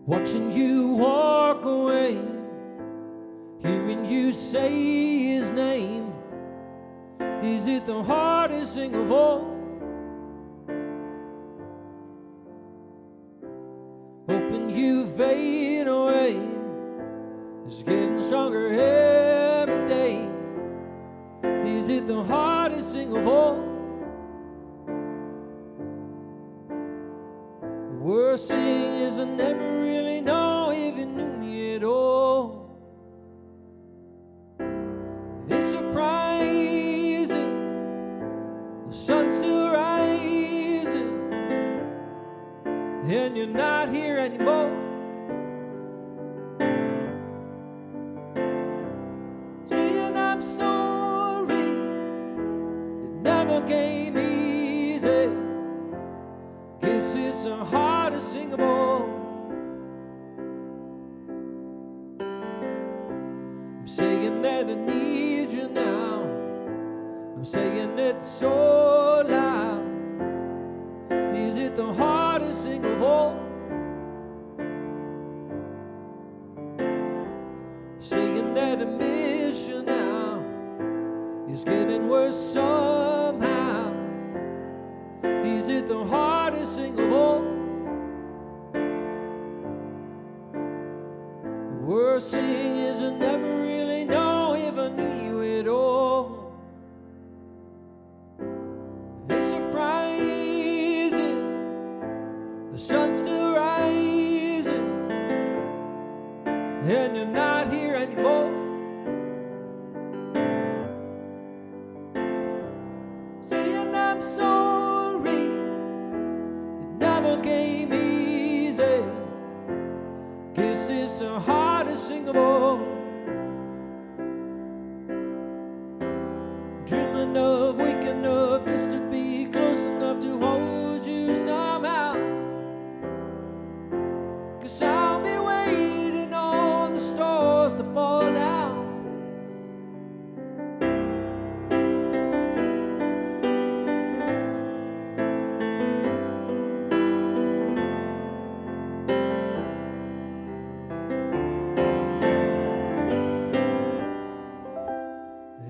Watching you walk away, hearing you say his name. Is it the hardest thing of all? Hoping you fade away, it's getting stronger every day. Is it the hardest thing of all? The worst thing is I never really know if you knew me at all. It's surprising, the sun's still rising, and you're not here anymore. Saying I'm sorry, it never came easy. Guess it's the hardest thing of all. I'm saying that I need you now. I'm saying it so loud. Is it the hardest thing of all? Saying that I miss you now is getting worse somehow. Is it the hardest thing of all? The worst thing is I never really know if I knew you at all. It's surprising, the sun's still rising, and you're not here anymore. Saying I'm sorry, it never came easy. Guess it's the hardest thing of all. Dreaming of waking up just to be close enough to hold you somehow. 'Cause I'll be waiting on the stars to fall down.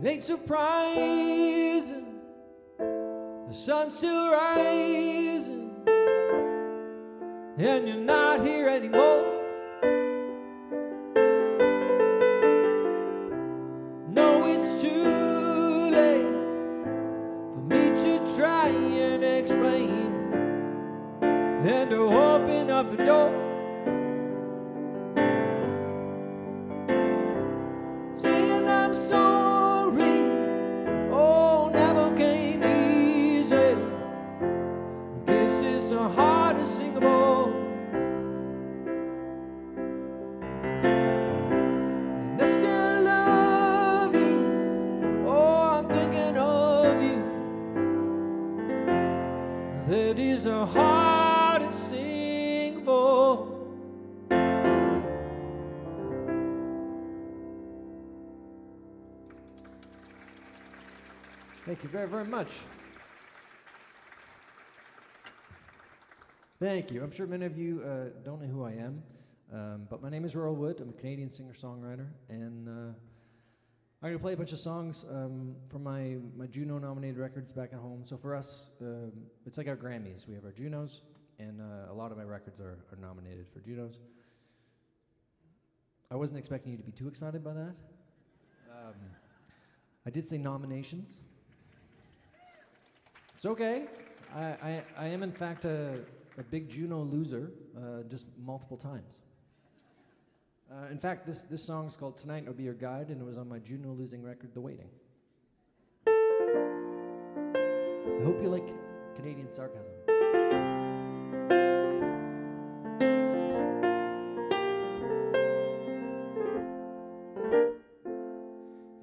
It ain't surprising, the sun's still rising, and you're not here anymore. No, it's too late for me to try and explain and to open up the door. Saying I'm sorry, oh, never came easy. Guess it's the hardest thing of all. And I still love you, oh, I'm thinking of you. That is the hardest thing of all. Thank you very, very much. Thank you. I'm sure many of you don't know who I am, but my name is Raitt Wood. I'm a Canadian singer-songwriter, and I'm going to play a bunch of songs from my JUNO nominated records back at home. So for us, it's like our Grammys. We have our JUNOs, and a lot of my records are nominated for JUNOs. I wasn't expecting you to be too excited by that. I did say nominations. It's okay. I am in fact a big JUNO loser, just multiple times. In fact, this song is called Tonight Will Be Your Guide, and it was on my JUNO losing record, The Waiting. I hope you like Canadian sarcasm.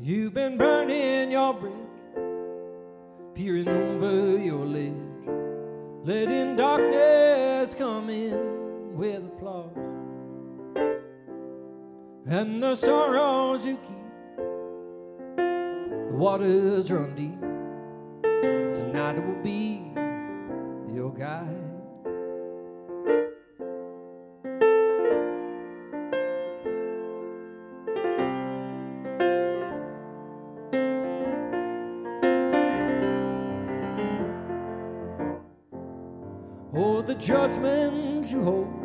You've been burning your bridge, peering over your ledge, letting darkness come in with applause. And the sorrows you keep, the waters run deep. Tonight will be your guide. of the judgment you hold,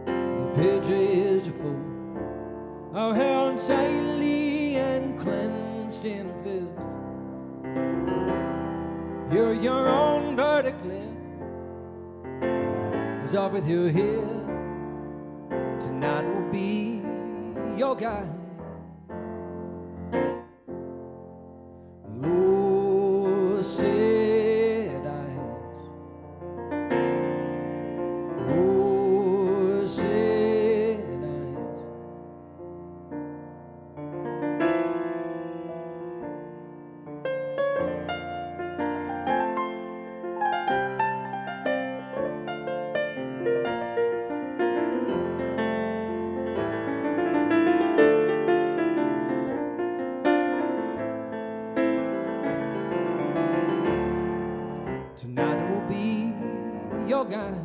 the pages you fold are held tightly and clenched in a fist. You're your own verdict lid is off with your head. Tonight will be your guide. Oh, sad eyes. Oh, sad eyes. Tonight will be your guide.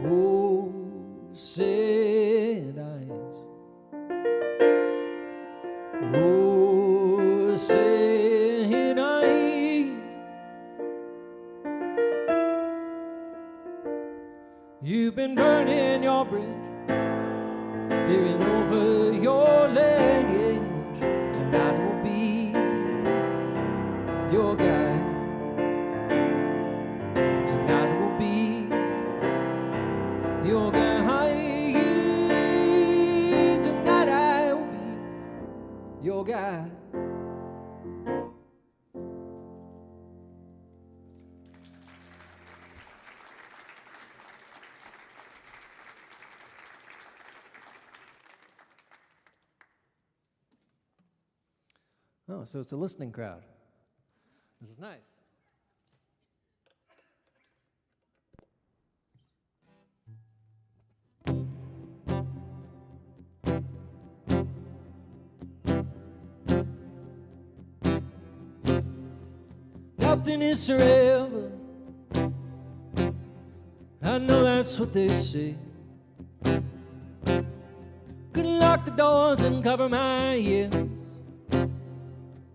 Oh, sad eyes. Oh, sad eyes. You've been burning your bridge, peering over your ledge. Tonight will be your guide. Tonight will be your guide. Tonight I will be your guide. Oh, so it's a listening crowd. This is nice. Nothing is forever. I know that's what they say. Could lock the doors and cover my ears.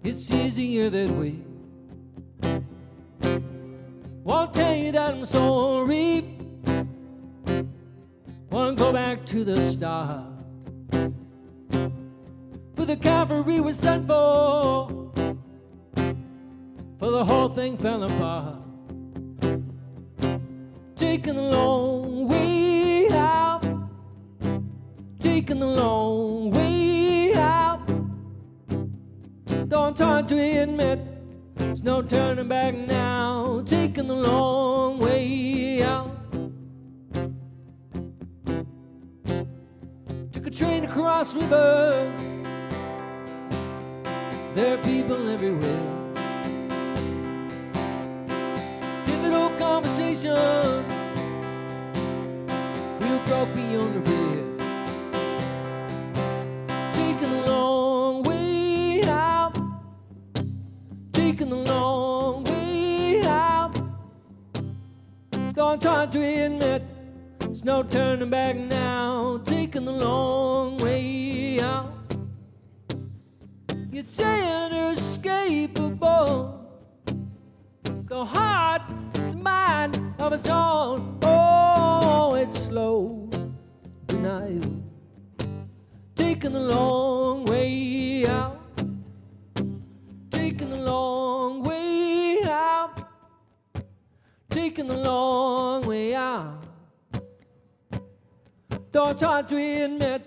It's easier that way. Won't tell you that I'm sorry. Won't go back to the start. For the cavalry was sent for the whole thing fell apart. Taking the long way out. Taking the long way out. Though it's hard to admit, there's no turning back now. Taking the long way out. Took a train across river. There are people everywhere. Pivotal conversation. Real broke beyond repair. Taking the long way out. Taking the long way out. Though it's hard to admit, there's no turning back now. Taking the long way out. You'd say inescapable. The heart is mind of its own. Oh, it's slow denial. Taking the long way out. Taking the long way out. Taking the long way out. Though it's hard to admit,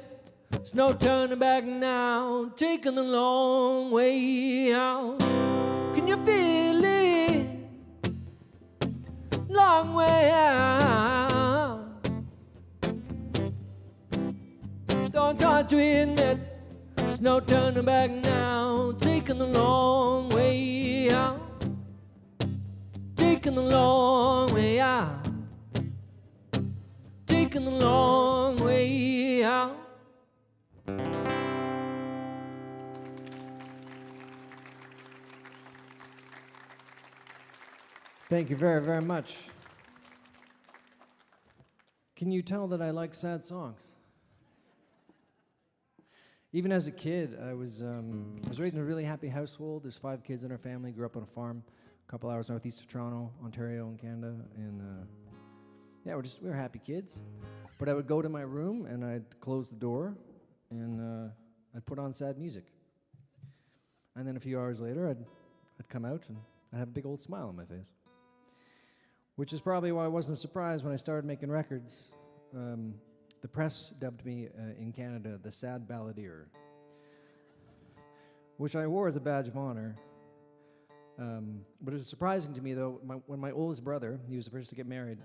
there's no turning back now. Taking the long way out. Can you feel it? Long way out. Though it's hard to admit, there's no turning back now. Taking the long way out. Taking the long way out. Taking the long way out. Thank you very, very much. Can you tell that I like sad songs? Even as a kid, I was raised in a really happy household. There's 5 kids in our family, grew up on a farm. a couple hours northeast of Toronto, Ontario, in Canada, and yeah, we were happy kids. But I would go to my room and I'd close the door, and I'd put on sad music. And then a few hours later, I'd come out and I'd have a big old smile on my face. Which is probably why I wasn't surprised when I started making records. The press dubbed me in Canada the sad balladeer, which I wore as a badge of honor. But it was surprising to me, though, when my oldest brother, he was the first to get married,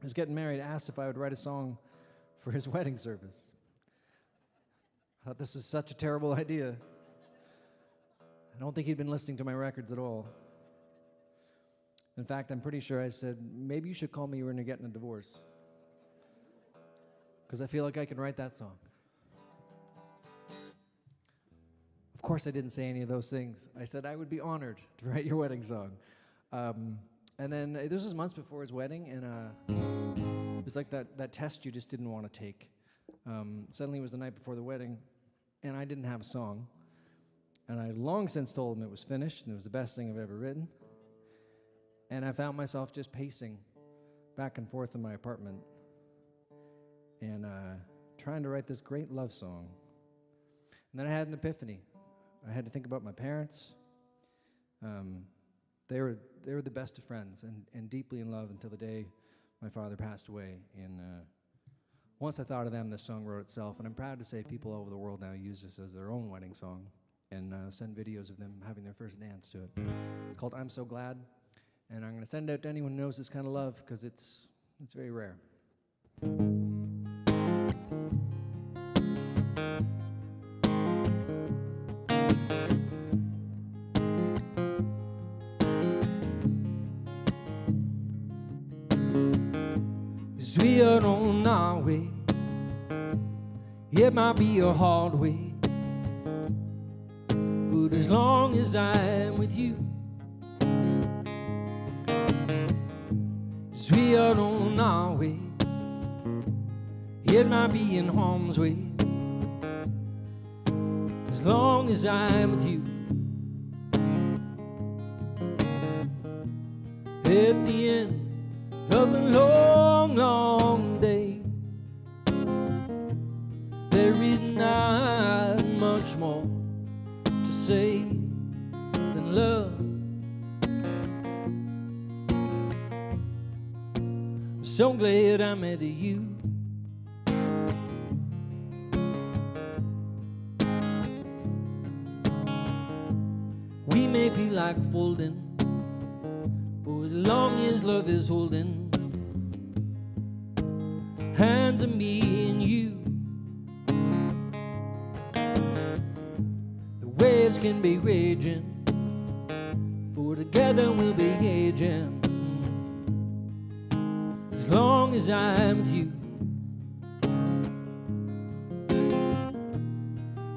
was getting married, asked if I would write a song for his wedding service. I thought this is such a terrible idea. I don't think he'd been listening to my records at all. In fact, I'm pretty sure I said, maybe you should call me when you're getting a divorce, because I feel like I can write that song. Of course, I didn't say any of those things. I said I would be honored to write your wedding song. And then this was months before his wedding, and it was like that test you just didn't want to take. Suddenly it was the night before the wedding, and I didn't have a song. And I long since told him it was finished, and it was the best thing I've ever written. And I found myself just pacing back and forth in my apartment and trying to write this great love song. And then I had an epiphany. I had to think about my parents. They were the best of friends and deeply in love until the day my father passed away. And once I thought of them, the song wrote itself. And I'm proud to say people all over the world now use this as their own wedding song and send videos of them having their first dance to it. It's called I'm So Glad. And I'm going to send it out to anyone who knows this kind of love, because it's very rare. As we are on our way, it might be a hard way, but as long as I'm with you, as we are on our way, it might be in harm's way, as long as I'm with you. At the end of a long, long day, there is not much more to say than love. So glad I met you. We may feel like folding, but as long as love is holding hands of me and you, the waves can be raging, but together we'll be aging. As long as I'm with you.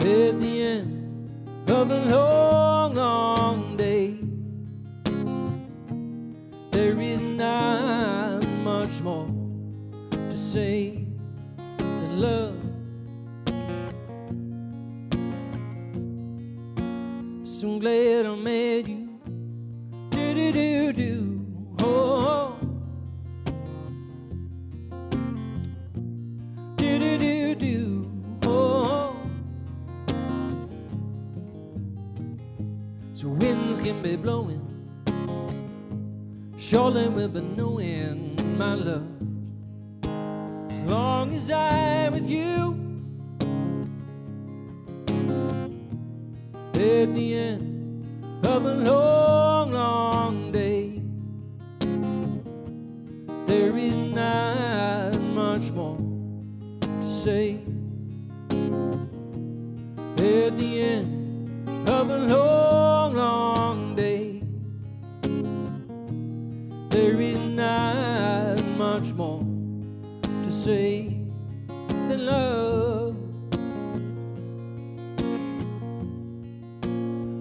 At the end of a long, long day, there is not much more to say than love. So glad I met you. Do-do-do-do. Oh. Do-do-do-do, oh. So winds can be blowing, surely we'll be knowing, my love, as long as I'm with you. At the end of a long, long day, there is not much more say. At the end of a long, long day, there is not much more to say than love.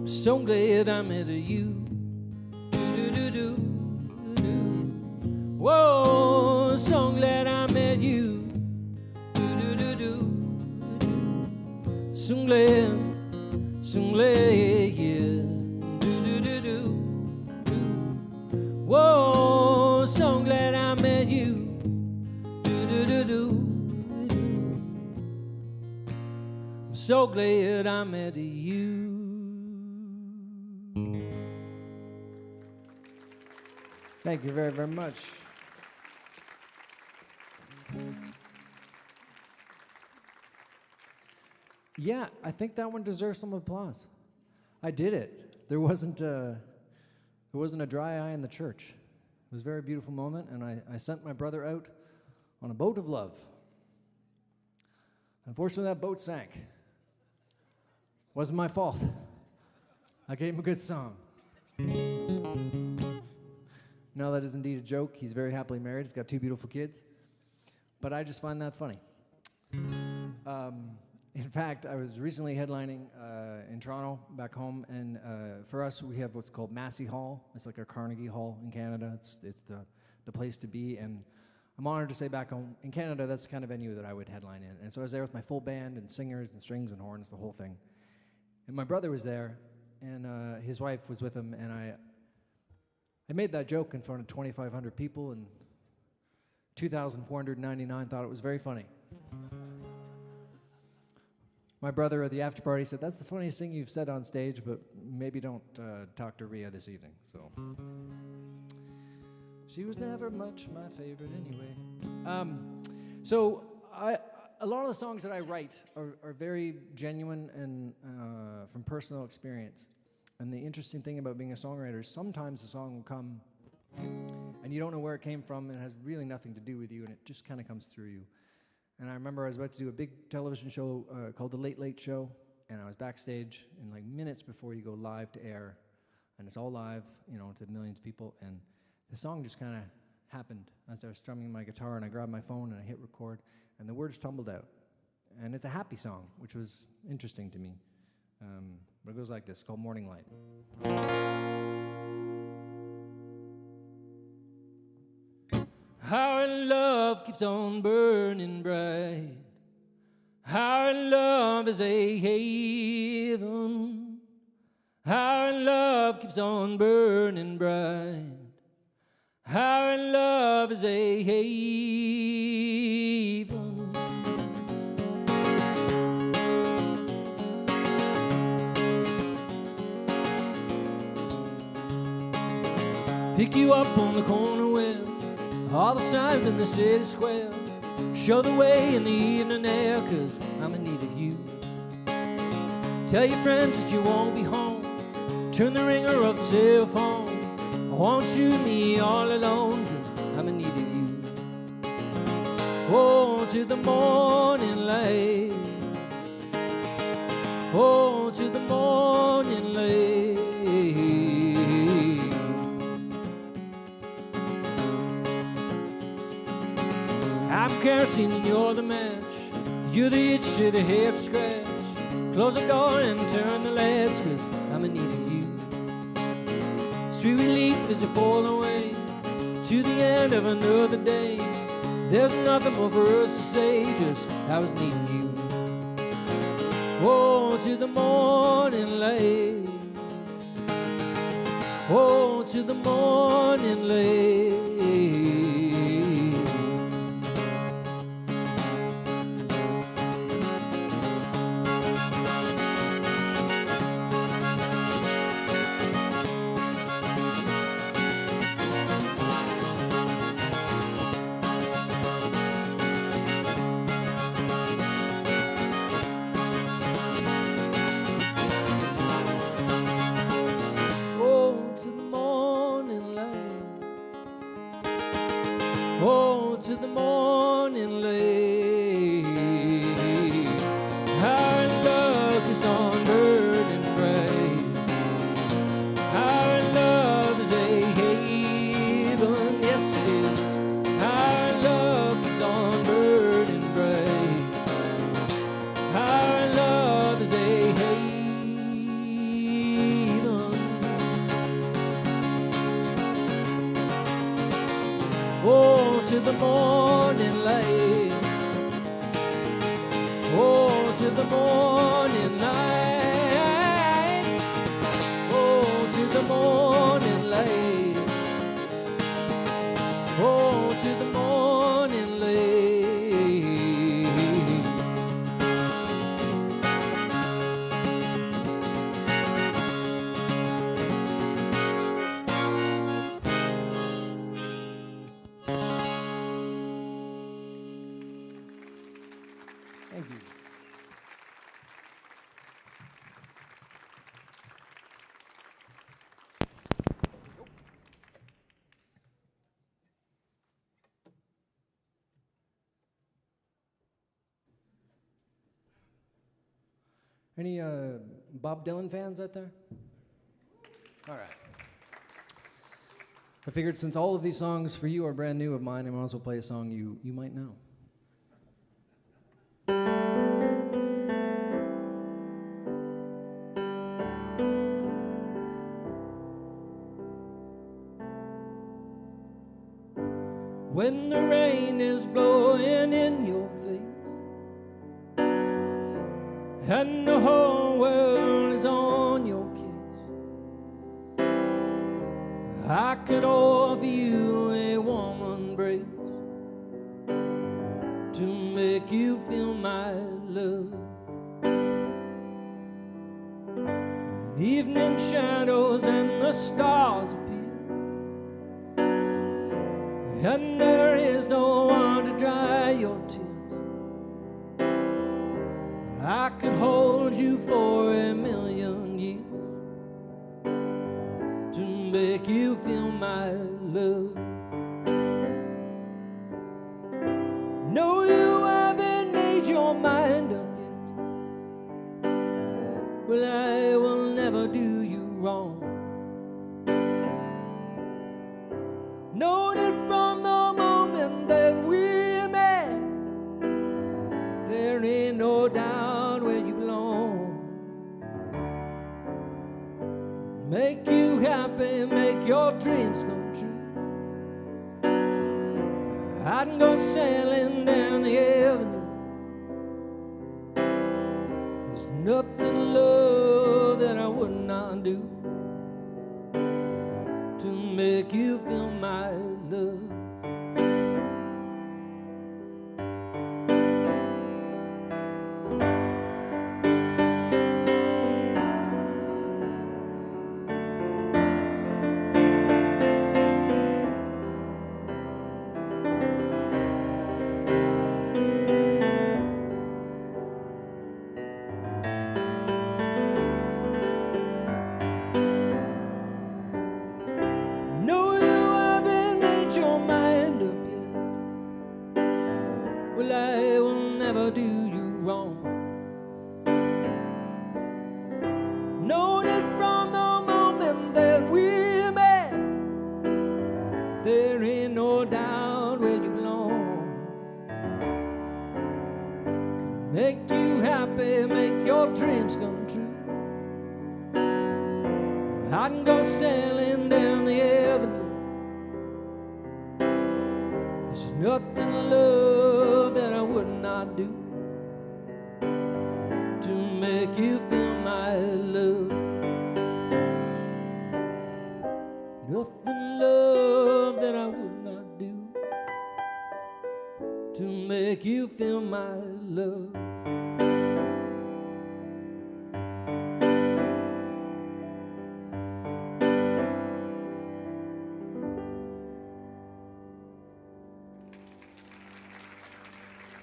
So glad I met you. Do-do-do-do-do. Whoa, so glad I met you. So glad, yeah. Do-do-do-do. so glad I met you. Thank you very, very much. Yeah, I think that one deserves some applause. I did it. There wasn't a dry eye in the church. It was a very beautiful moment, and I sent my brother out on a boat of love. Unfortunately, that boat sank. Wasn't my fault. I gave him a good song. No, that is indeed a joke. He's very happily married. He's got 2 beautiful kids. But I just find that funny. In fact, I was recently headlining in Toronto, back home, and for us, we have what's called Massey Hall. It's like our Carnegie Hall in Canada. It's the place to be, and I'm honored to say back home in Canada, that's the kind of venue that I would headline in. And so I was there with my full band and singers and strings and horns, the whole thing. And my brother was there, and his wife was with him, and I made that joke in front of 2,500 people, and 2,499 thought it was very funny. My brother at the after party said, "That's the funniest thing you've said on stage, but maybe don't talk to Rhea this evening." So she was never much my favorite anyway. A lot of the songs that I write are very genuine and from personal experience. And the interesting thing about being a songwriter is sometimes a song will come and you don't know where it came from and it has really nothing to do with you and it just kind of comes through you. And I remember I was about to do a big television show called The Late Late Show, and I was backstage in like minutes before you go live to air, and it's all live, you know, to millions of people, and the song just kind of happened as I was strumming my guitar, and I grabbed my phone and I hit record, and the words tumbled out. And it's a happy song, which was interesting to me. But it goes like this, it's called Morning Light. Our love keeps on burning bright. Our love is a haven. Our love keeps on burning bright. Our love is a haven. Pick you up on the corner where all the signs in the city square show the way in the evening air, 'cause I'm in need of you. Tell your friends that you won't be home. Turn the ringer of the cell phone. I want you and me all alone, 'cause I'm in need of you. Oh, to the morning light. Oh, to the morning light. I'm kerosene and you're the match. You're the itch to the hip scratch. Close the door and turn the lights, 'cause I'm in need of you. Sweet relief as you fall away to the end of another day. There's nothing more for us to say, just I was needing you. Oh, to the morning light. Oh, to the morning light. Oh, to the morning light. Our love keeps on burning bright. Our love is a haven, yes it is. Our love keeps on burning bright. Our love is a haven. Oh, to the morning light. Oh, to the morning light. Oh, to the morning light. Oh, to the morning light. Thank you. Any Bob Dylan fans out there? All right. I figured since all of these songs for you are brand new of mine, I might as well play a song you might know. When the rain is blowing in your face and the whole world is on your case, I could offer you a warm embrace to make you feel my love. When evening shadows and the stars appear and there is no one to dry your tears, I could hold you for a million years to make you feel my love. No, you haven't made your mind up yet. Well, I will never do you wrong. Known it from the moment that we met, there ain't no doubt where you belong. Make you happy, make your dreams come true. I can go sailing down the avenue. There's nothing, love, that I would not do to make you feel my love.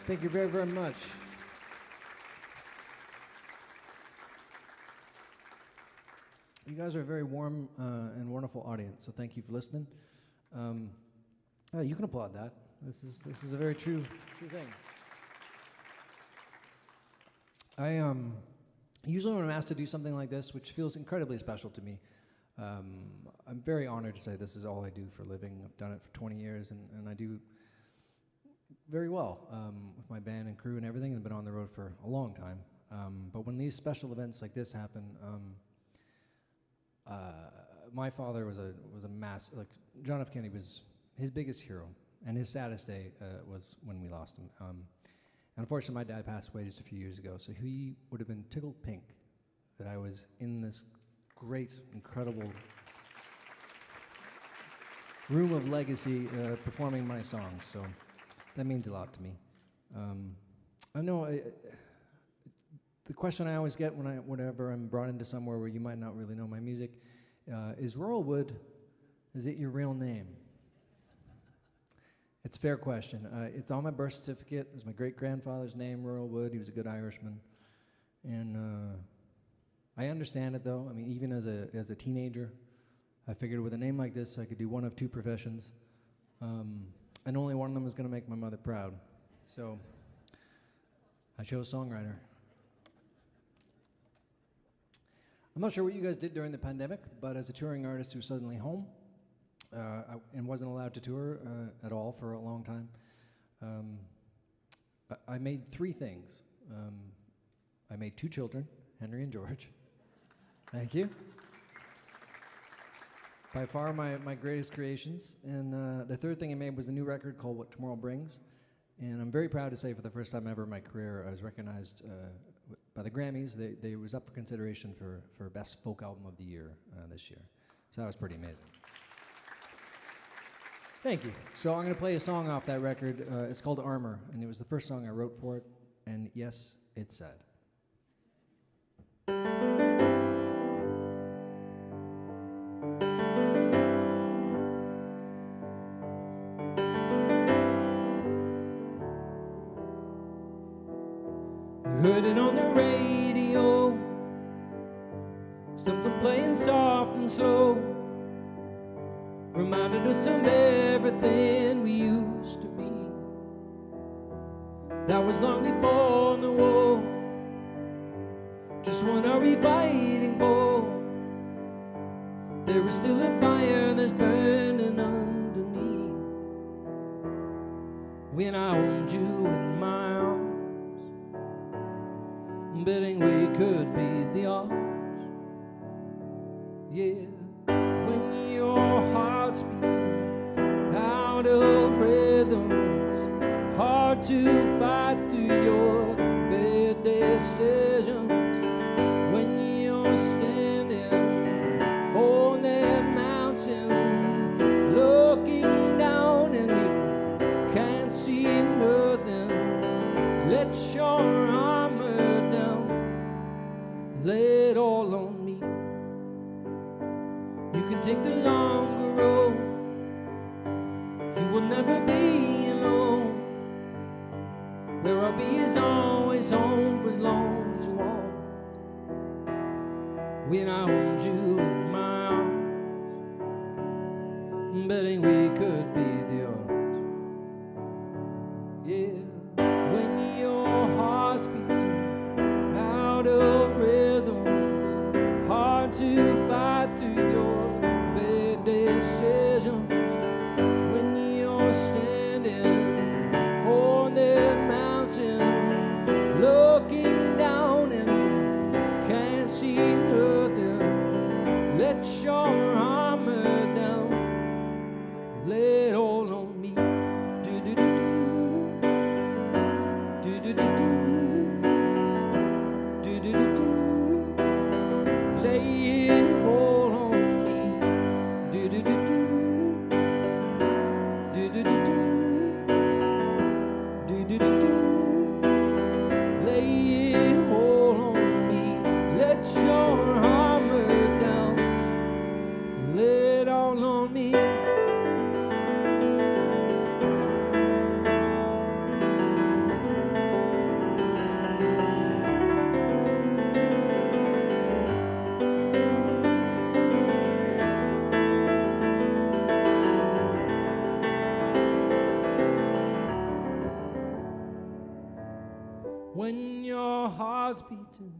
Thank you very, very much. You guys are a very warm and wonderful audience, so thank you for listening. You can applaud that. This is a very true thing. I usually when I'm asked to do something like this, which feels incredibly special to me, I'm very honored to say this is all I do for a living. I've done it for 20 years, and I do very well with my band and crew and everything, and been on the road for a long time. But when these special events like this happen, my father was a like John F. Kennedy was his biggest hero, and his saddest day was when we lost him. And unfortunately, my dad passed away just a few years ago, so he would have been tickled pink that I was in this great, incredible room of legacy performing my songs. So that means a lot to me. I know the question I always get whenever I'm brought into somewhere where you might not really know my music is Royal Wood, is it your real name? It's a fair question. It's on my birth certificate. It's my great-grandfather's name, Royal Wood. He was a good Irishman. And I understand it, though. I mean, even as a teenager, I figured with a name like this, I could do one of two professions. And only one of them was going to make my mother proud. So I chose songwriter. I'm not sure what you guys did during the pandemic, but as a touring artist who was suddenly home, and wasn't allowed to tour at all for a long time, I made three things. I made two children, Henry and George. Thank you. By far my greatest creations. And the third thing I made was a new record called What Tomorrow Brings. And I'm very proud to say for the first time ever in my career, I was recognized by the Grammys. They was up for consideration for Best Folk Album of the Year this year. So that was pretty amazing. Thank you. So I'm going to play a song off that record. It's called Armor, and it was the first song I wrote for it. And yes, it's sad. Heard it on the radio, something playing soft and slow. Reminded us of everything we used to be. That was long before the war. Just what are we fighting for? There is still a fire that's burning underneath. When I hold you in my arms, betting we could be the odds. Yeah. When your heart's beating out of rhythm, it's hard to fight through your bad decisions. When you're standing on that mountain, looking down and you can't see nothing, let your armor down, lay it all on me. You can take the longer road. You will never be alone. Where I'll be is always home for as long as you want. When I hold you in my arms, betting we could be the odds. Yeah. When your heart's beating out of rhythm, it's hard to fight through your decisions. When you're standing on that mountain, looking down and you can't see nothing, let your armor down, lay it all on me. Do do do do, do do do do, do do do do, lay it all on me. Do do do do, do do do do, do do do do, lay it all on me. Let your armor down, lay it all on me. When your heart's beating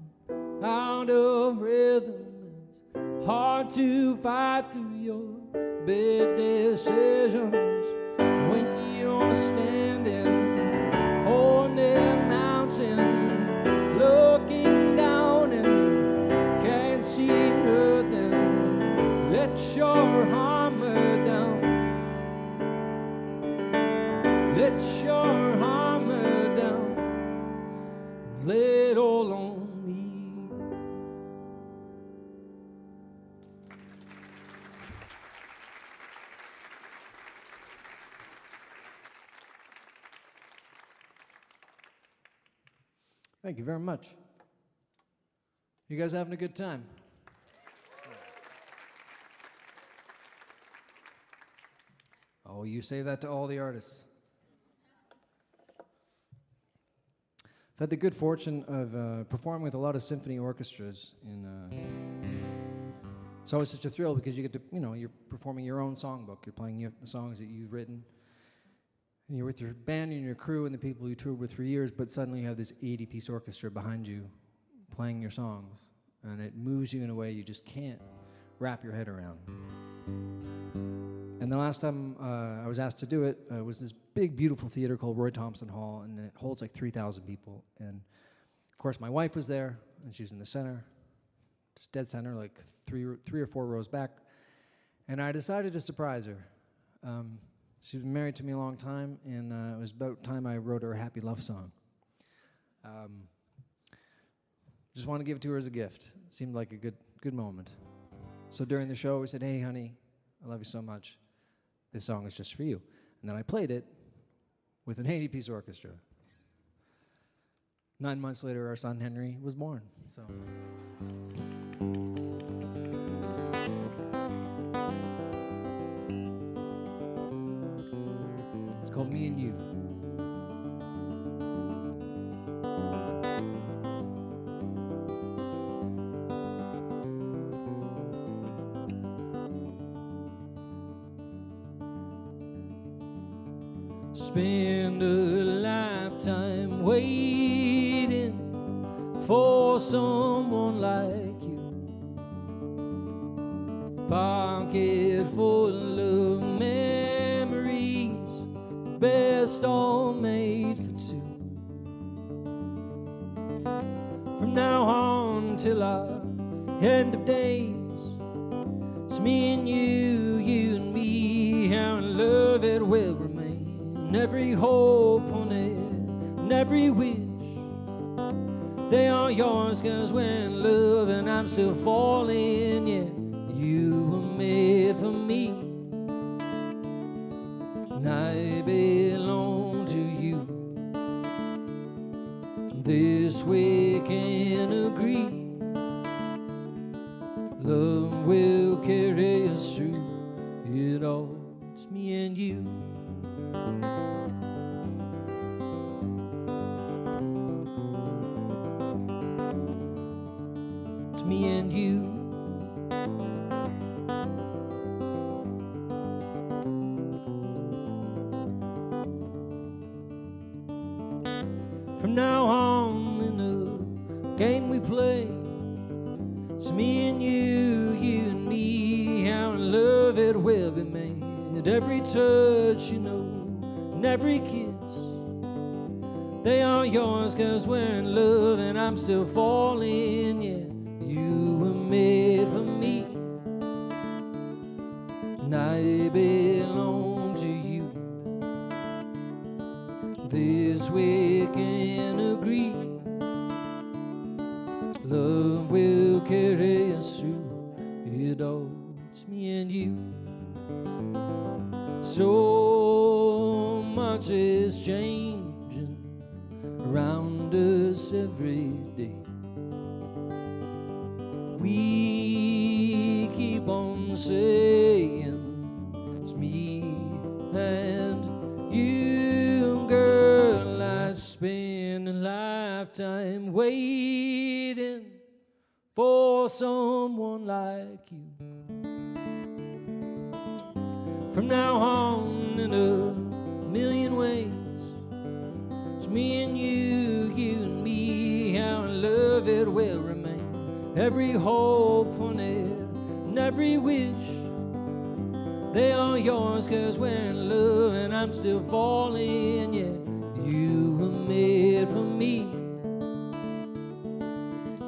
out of rhythm, it's hard to fight through your bad decisions. When you're standing on that mountain, looking down and you can't see nothing, let your armor down, let your armor down, lay it all on me. Thank you very much. You guys having a good time? Oh, you say that to all the artists. I've had the good fortune of performing with a lot of symphony orchestras. It's always such a thrill because you get to, you're performing your own songbook. You're playing the songs that you've written. And you're with your band and your crew and the people you toured with for years, but suddenly you have this 80-piece orchestra behind you playing your songs. And it moves you in a way you just can't wrap your head around. And the last time I was asked to do it was this big, beautiful theater called Roy Thompson Hall, and it holds like 3,000 people. And of course, my wife was there, and she was in the center, just dead center, like three or four rows back. And I decided to surprise her. She's been married to me a long time, and it was about time I wrote her a happy love song. Just wanted to give it to her as a gift. It seemed like a good moment. So during the show, we said, "Hey, honey, I love you so much. This song is just for you." And then I played it with an 80-piece orchestra. 9 months later, our son Henry was born. So. It's called Me and You. Spend a lifetime waiting for someone like you. Pocket full of memories, best all made for two. From now on till our end of days, it's me and you, you and me, how in love it will remain. Every hope on it, and every wish, they are yours, 'cause we're in love and I'm still falling, yeah. You were made for me, and I belong to you. This we can agree, love will carry us through it all. It's me and you. It's me and you. From now on in the game we play, it's me and you, you and me, how in love it will be made. Every touch, and every kiss, they are yours, 'cause we're in love and I'm still falling, yeah. You were made for me, and I belong to you. This we can agree, love will carry us through it all. It's me and you. So much is changing around us every day. We keep on saying it's me and you, girl. I spend a lifetime waiting for someone like you. From now on in a million ways, it's me and you, you and me, how in love it will remain. Every hope on it and every wish, they are yours, 'cause we're in love and I'm still falling, yeah. You were made for me,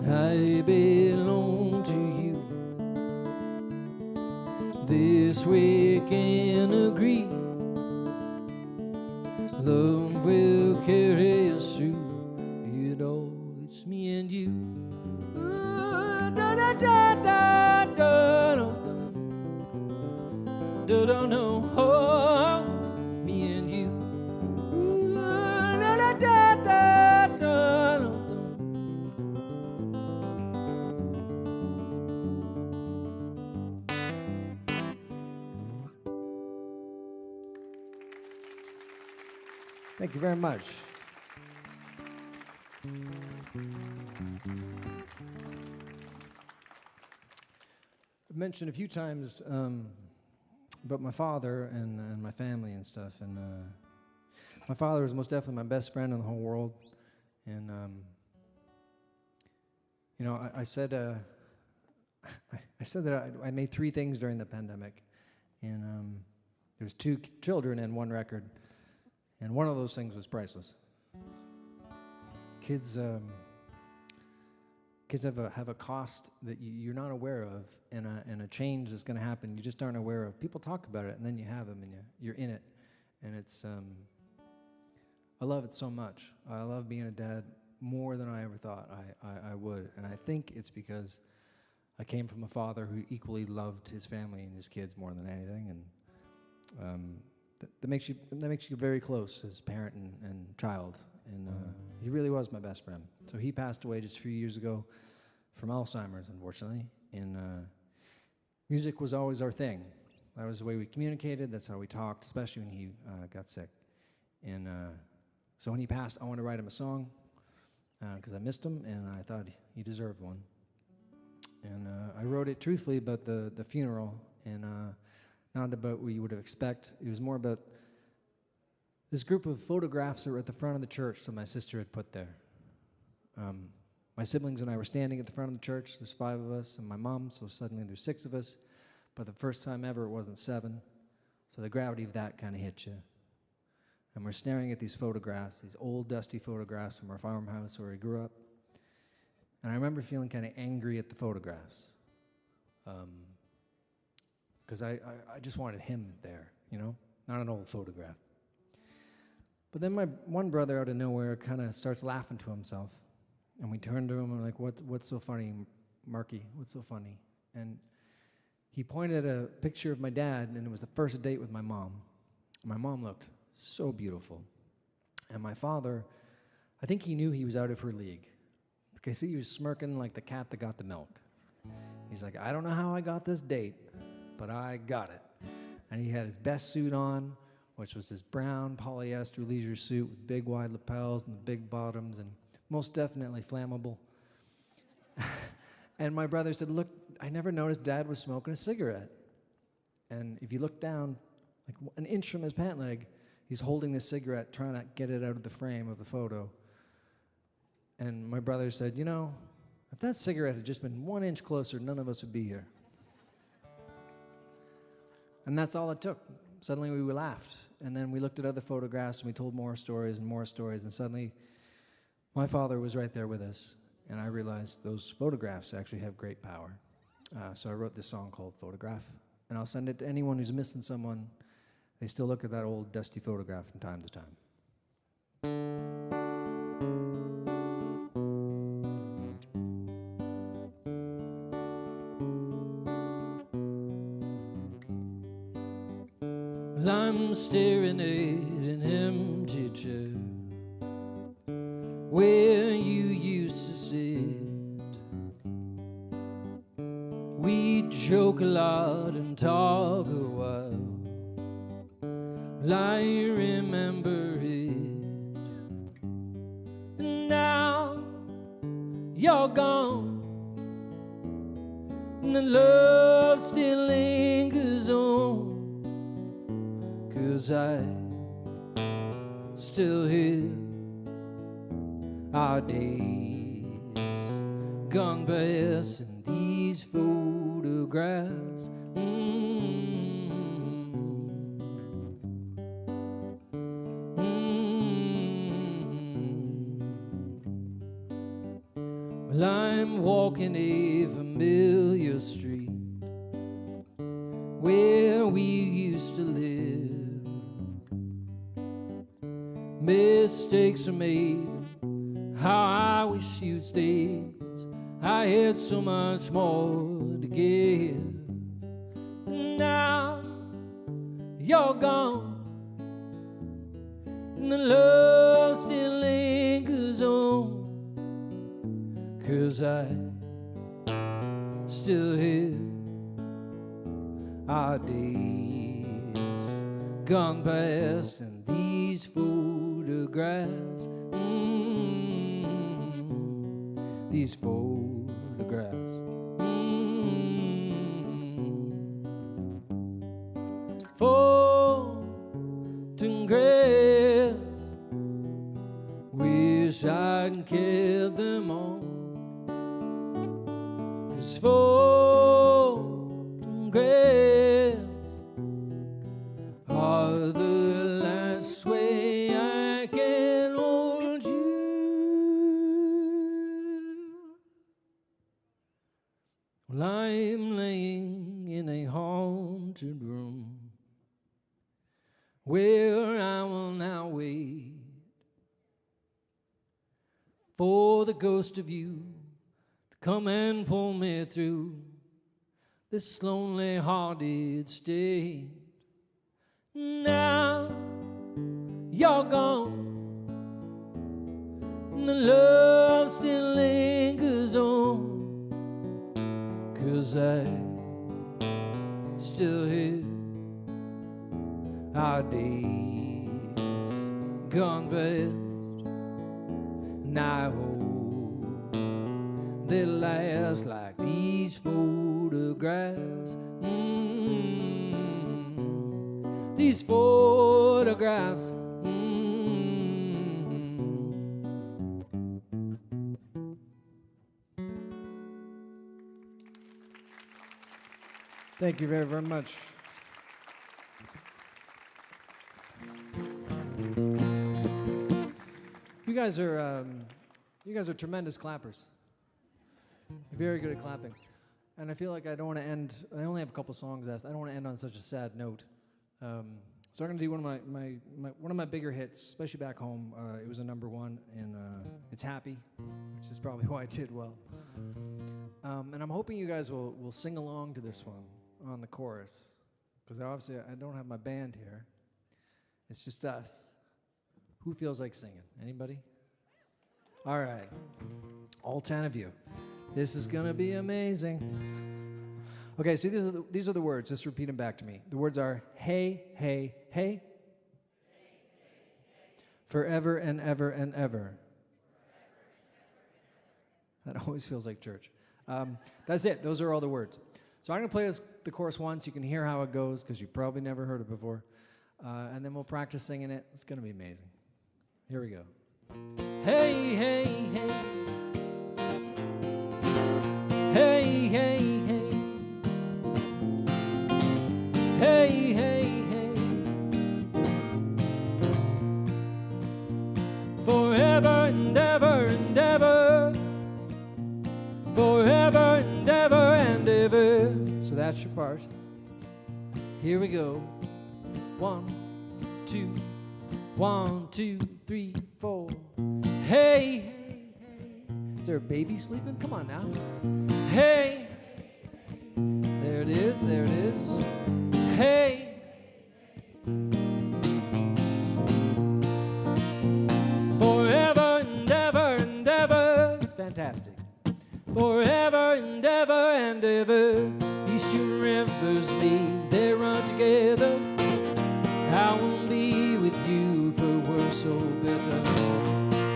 I belong to you. This we can agree, love will carry us through it all. It's me and you. Ooh, da da da da da da da da no. Oh, me and you. Ooh, da da da da da da. Thank you very much. I've mentioned a few times about my father and my family and stuff, and my father was most definitely my best friend in the whole world. And you know, I said I said that I made 3 things during the pandemic, and there's 2 children and 1 record, and one of those things was priceless. Kids have a cost that you're not aware of, and a change that's going to happen you just aren't aware of. People talk about it, and then you have them, and you're in it, and it's I love it so much. I love being a dad more than I ever thought I would, and I think it's because I came from a father who equally loved his family and his kids more than anything, and that makes you very close as parent and child. And he really was my best friend. So he passed away just a few years ago from Alzheimer's, unfortunately. And music was always our thing. That was the way we communicated. That's how we talked, especially when he got sick. And so when he passed, I wanted to write him a song because I missed him, and I thought he deserved one. And I wrote it truthfully about the funeral, and not about what you would expect. It was more about this group of photographs that were at the front of the church that my sister had put there. My siblings and I were standing at the front of the church. There's 5 of us and my mom, so suddenly there's 6 of us. But the first time ever, it wasn't 7. So the gravity of that kind of hit you. And we're staring at these photographs, these old dusty photographs from our farmhouse where we grew up. And I remember feeling kind of angry at the photographs. Because I just wanted him there, you know, not an old photograph. But then my one brother out of nowhere kind of starts laughing to himself. And we turned to him and we're like, what's so funny, Marky? What's so funny? And he pointed at a picture of my dad, and it was the first date with my mom. My mom looked so beautiful. And my father, I think he knew he was out of her league, because he was smirking like the cat that got the milk. He's like, I don't know how I got this date, but I got it. And he had his best suit on, which was this brown polyester leisure suit with big wide lapels and the big bottoms, and most definitely flammable. And my brother said, look, I never noticed Dad was smoking a cigarette. And if you look down, like an inch from his pant leg, he's holding this cigarette, trying to get it out of the frame of the photo. And my brother said, you know, if that cigarette had just been 1 inch closer, none of us would be here. And that's all it took. Suddenly we laughed, and then we looked at other photographs, and we told more stories, and suddenly my father was right there with us, and I realized those photographs actually have great power. So I wrote this song called Photograph, and I'll send it to anyone who's missing someone. They still look at that old dusty photograph from time to time. I'm staring at an empty chair where you used to sit. We'd joke a lot and talk a while. I remember it. And now you're gone, and the love still lingers on. 'Cause I still hear our days gone past in these photographs. Well, I'm walking a familiar street where we used to live. Mistakes are made, how I wish you'd stayed, 'cause I had so much more to give. Now you're gone, and the love still lingers on. 'Cause I still hear our days gone past in these photographs. these photographs. Photographs, wish I'd kept them all. 'Cause photographs are the last way I can hold you. Well, I'm laying in a haunted room where I will now wait for the ghost of you to come and pull me through this lonely-hearted state. Now you're gone, and the love still lingers on, 'cause I still hear our days gone past, and I hope they last like these photographs. These photographs. Thank you very, very much. You guys are tremendous clappers. You're very good at clapping. And I feel like I don't want to end, I only have a couple songs left. I don't want to end on such a sad note. So I'm going to do one of my bigger hits, especially back home. It was a #1, and it's Happy, which is probably why I did well. And I'm hoping you guys will sing along to this one on the chorus, because obviously I don't have my band here. It's just us. Who feels like singing? Anybody? All right. All 10 of you. This is going to be amazing. Okay, so these are the words. Just repeat them back to me. The words are, hey, hey, hey. Forever and ever and ever. That always feels like church. That's it. Those are all the words. So I'm going to play the chorus once. You can hear how it goes, because you probably never heard it before. And then we'll practice singing it. It's going to be amazing. Here we go. Hey, hey, hey. Hey, hey, hey. Hey, hey, hey. Forever and ever and ever. Forever and ever and ever. So that's your part. Here we go. 1, 2, 1, 2, 3, 4. Hey, hey, hey. Is there a baby sleeping? Come on now. Hey. There it is, there it is. Hey. Forever and ever and ever. It's fantastic. Forever and ever and ever. These two rivers meet, they run together. I won't be with you for worse or better.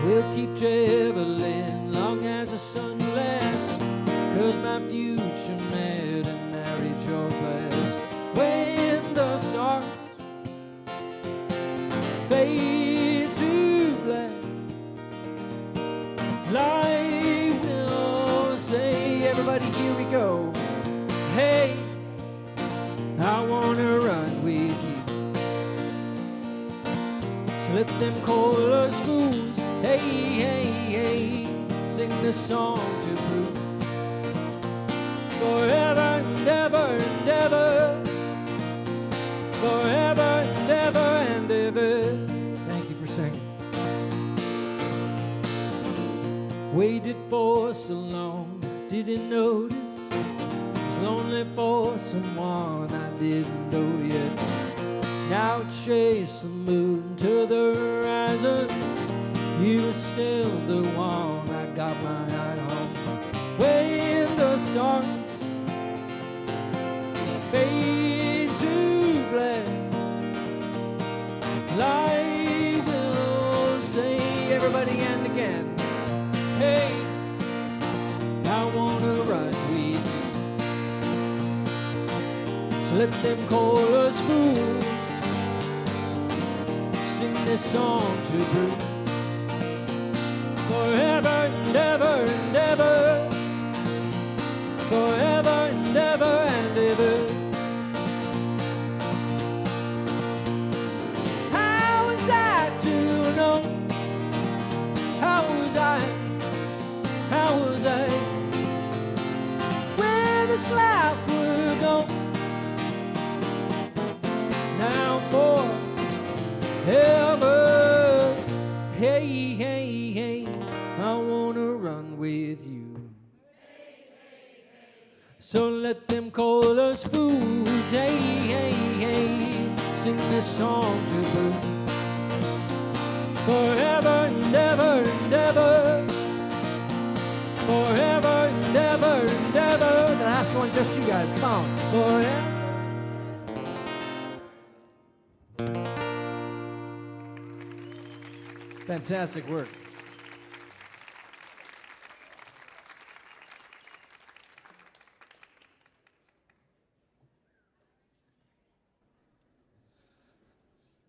We'll keep traveling long as the sun lasts, 'cause my future met and married your past. When the stars fade to black, I will say, everybody, here we go. Hey, I wanna run with you. Let them call us fools. Hey, hey, hey, sing this song to prove. Forever and ever and ever. Forever and ever and ever. Thank you for singing. Waited for so long, didn't notice. Was lonely for someone I didn't know yet. Now chase the moon to the horizon. You're still the one I got my eye on. When the stars fade to black, I will say, everybody and again, hey, Let them call us fools. Sing this song to Bruce. Forever and ever and ever. Forever and ever and ever. How was I to know? How was I? How was I? Where this life would go? Now forever. Hey, hey, hey, I wanna run with you. So let them call us fools. Hey, hey, hey, sing this song to Bruce. Forever and ever and ever. Forever and ever and ever. The last one, just you guys, come on. Forever. Fantastic work.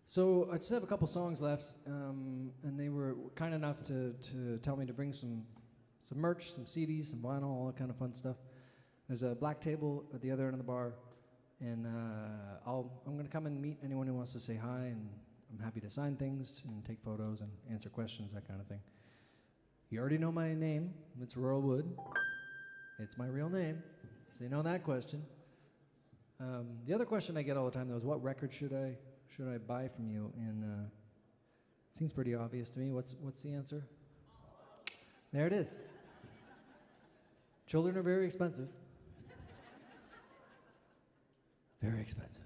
So I just have a couple songs left, and they were kind enough to tell me to bring some merch, some CDs, some vinyl, all that kind of fun stuff. There's a black table at the other end of the bar, and I'm going to come and meet anyone who wants to say hi, and I'm happy to sign things and take photos and answer questions, that kind of thing. You already know my name. It's Royal Wood. It's my real name, so you know that question. The other question I get all the time, though, is what record should I buy from you? And it seems pretty obvious to me. What's the answer? There it is. Children are very expensive. Very expensive.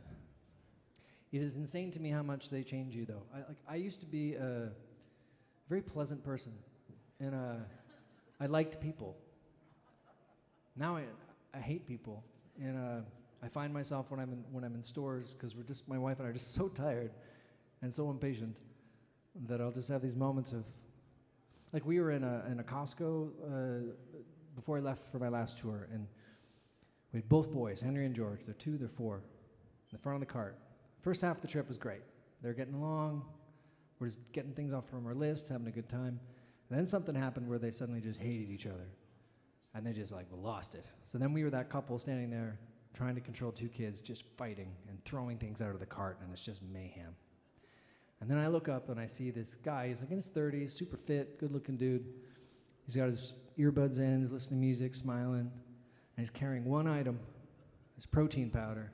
It is insane to me how much they change you, though. I used to be a very pleasant person, and I liked people. Now I hate people, and I find myself when I'm in stores, because my wife and I are just so tired and so impatient that I'll just have these moments of, like we were in a Costco before I left for my last tour, and we had both boys, Henry and George. They're 2, they're 4, in the front of the cart. First half of the trip was great. They're getting along. We're just getting things off from our list, having a good time. And then something happened where they suddenly just hated each other, and they just lost it. So then we were that couple standing there trying to control 2 kids, just fighting and throwing things out of the cart, and it's just mayhem. And then I look up and I see this guy. He's like in his 30s, super fit, good-looking dude. He's got his earbuds in, he's listening to music, smiling, and he's carrying one item, his protein powder.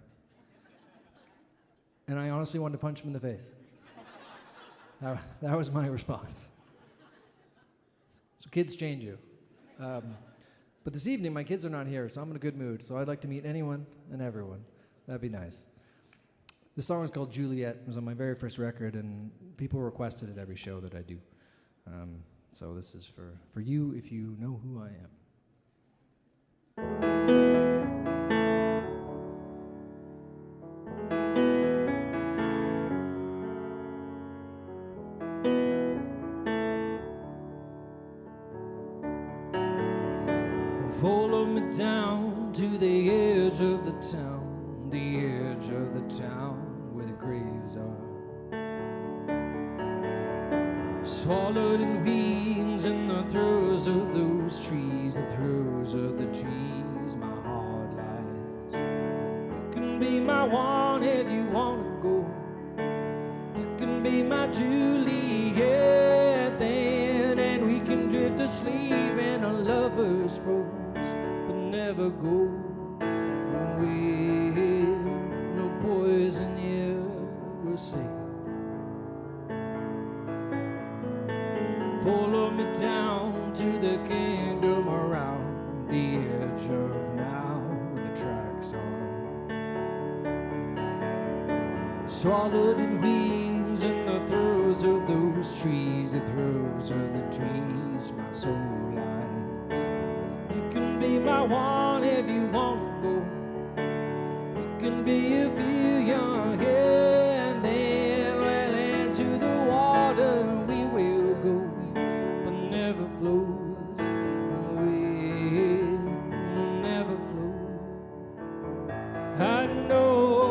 And I honestly wanted to punch him in the face. That was my response. So kids change you. But this evening, my kids are not here, so I'm in a good mood. So I'd like to meet anyone and everyone. That'd be nice. This song is called Juliet. It was on my very first record, and people requested it every show that I do. So this is for you, if you know who I am. Follow me down to the edge of the town, the edge of the town where the graves are. Swallowed in weeds in the throes of those trees, the throes of the trees, my heart lies. You can be my one if you want to go. You can be my Juliet then, and we can drift asleep in a lover's pose. Never go away, no poison here will save. Follow me down to the kingdom around the edge of now where the tracks are. Swallowed in weeds in the throes of those trees, the throes of the trees, my soul lies. Be my one if you want to go. You can be a few young here, and then well into the water we will go, but never flows away, no, never flows. I know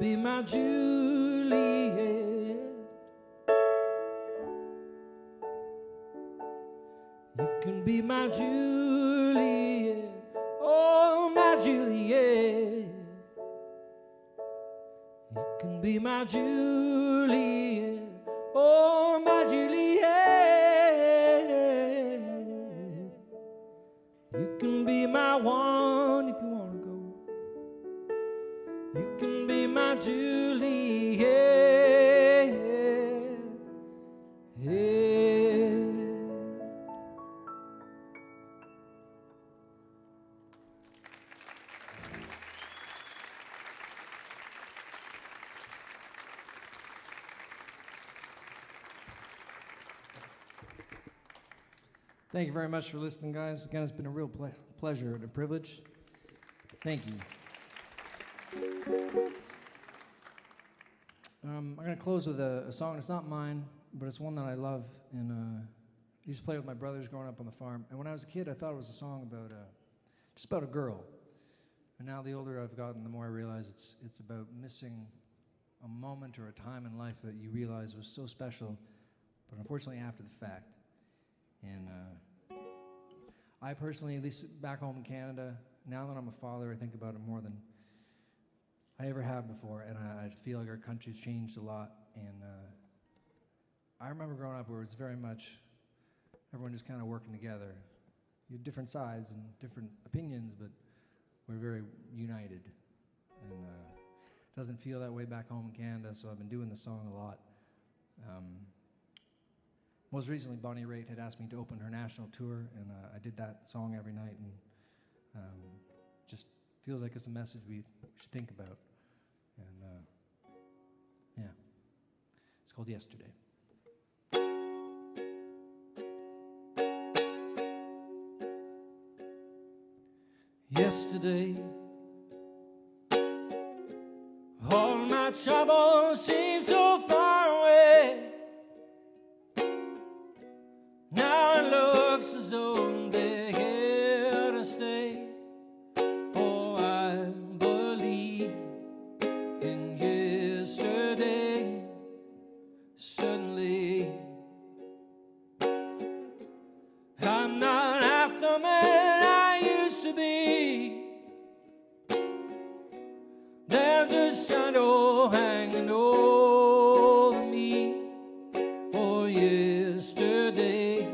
be my Juliet. You can be my Juliet. Oh, my Juliet. You can be my Juliet. Oh, my Juliet. You can be my one if you want to go. You can be my Juliet. Thank you very much for listening, guys. Again, it's been a real pleasure and a privilege. Thank you. I'm going to close with a song. It's not mine, but it's one that I love. And I used to play with my brothers growing up on the farm. And when I was a kid, I thought it was a song about just about a girl. And now the older I've gotten, the more I realize it's about missing a moment or a time in life that you realize was so special, but unfortunately after the fact. And I personally, at least back home in Canada, now that I'm a father, I think about it more than I ever have before, and I feel like our country's changed a lot. And I remember growing up where it was very much everyone just kind of working together. You had different sides and different opinions, but we're very united. And it doesn't feel that way back home in Canada, so I've been doing the song a lot. Most recently, Raitt had asked me to open her national tour, and I did that song every night, and just feels like it's a message we should think about. And yeah, it's called Yesterday. Yesterday, all my troubles seem so far away. Now it looks as though they're here to stay. Oh, I believe in yesterday. Suddenly, I'm not half the man I used to be. There's a shadow hanging over me. Oh, yesterday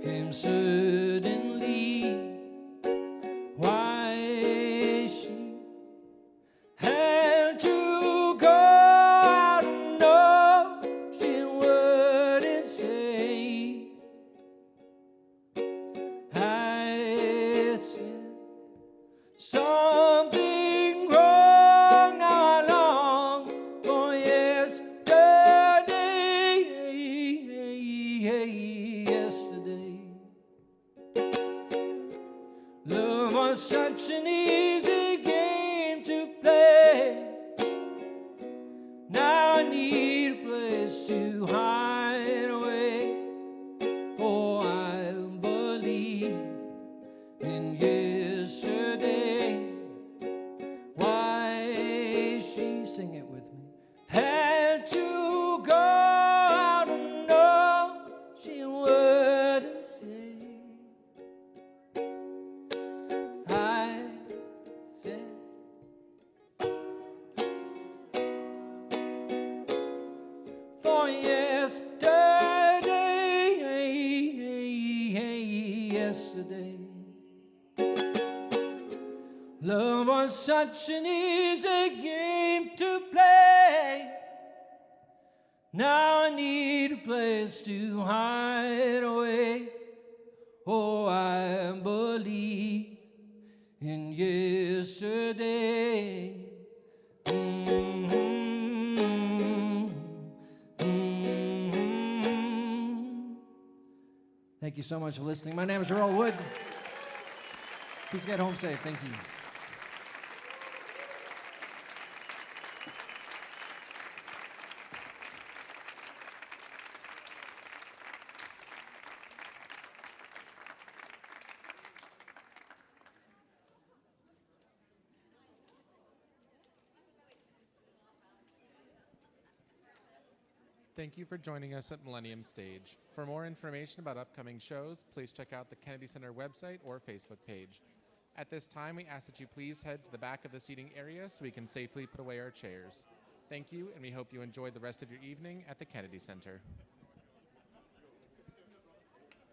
came suddenly. Why she had to go, I don't know. She wouldn't say. I said something wrong. Now I long for yesterday. Yesterday, love was such an easy game to play. Now I need a place to hide away. Oh, I believe in yesterday. Why she, sing it with me, had to go, I don't know. She wouldn't say. I said for yesterday, love was such an easy game to play. Now I need a place to hide away. Oh, I believe in yesterday. Thank you so much for listening. My name is Raitt Wood. Please get home safe. Thank you. Thank you for joining us at Millennium Stage. For more information about upcoming shows, please check out the Kennedy Center website or Facebook page. At this time, we ask that you please head to the back of the seating area so we can safely put away our chairs. Thank you, and we hope you enjoy the rest of your evening at the Kennedy Center.